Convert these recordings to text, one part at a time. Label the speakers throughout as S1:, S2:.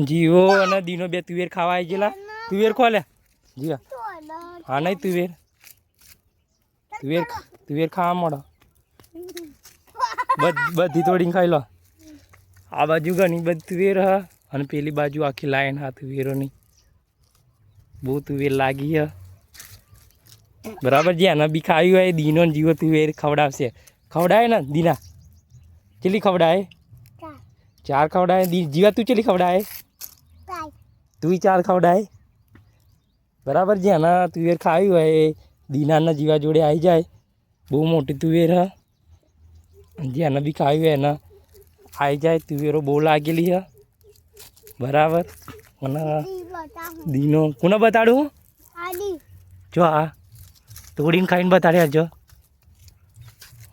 S1: જીવો અને દીનો બે તુવેર ખાવા આવી ગયેલા તુવેર ખોલે જીવા હા નહીં તુવેર ખાવા મળો બધી તોડીને ખાઈ લો આ બાજુ ઘણી બધી તુવેર હ અને પેલી બાજુ આખી લાઈન હા તુવેરોની બહુ તુવેર લાગી હ બરાબર જેને બી ખાવી હોય દીનો જીવો તુવેર ખવડાવશે ખવડાય ને દીના ચેલી ખવડાય 4 ખવડાય જીવા તું ચેલી ખવડાય તું 4 ખવડાય બરાબર જેને તુવેર ખાવી હોય દીનાના જીવા જોડે આવી જાય બહુ મોટી તુવેર હ જેને બી ખાવી હોય એને આવી જાય તુવેરો બહુ લાગેલી હ બરાબર અને દીનો કોને બતાડું જો આ તોડીને ખાઈને બતાડ્યા જો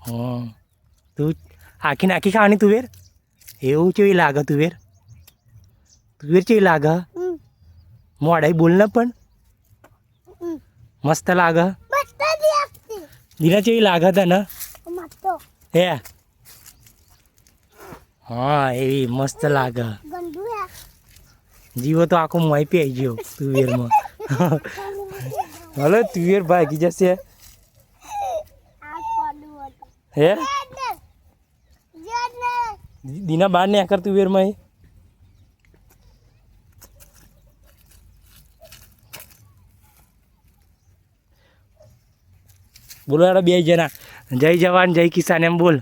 S1: હા તું આખી નાખી ખાવાની તુવેર એવું કેવી લાગે તુવેર કેવી લાગે મોડાઈ બોલ ને પણ મસ્ત લાગે દીના કેવી લાગે તને હે હા એવી મસ્ત લાગે જીવો તો આખો મોઈ પી ગયો તુવેરમાં હલો તુવેર ભાગી જશે હે દીના બહાર ને આકર તુવેરમાં બોલો યાર બે જણા જય જવાન જય કિસાન એમ બોલ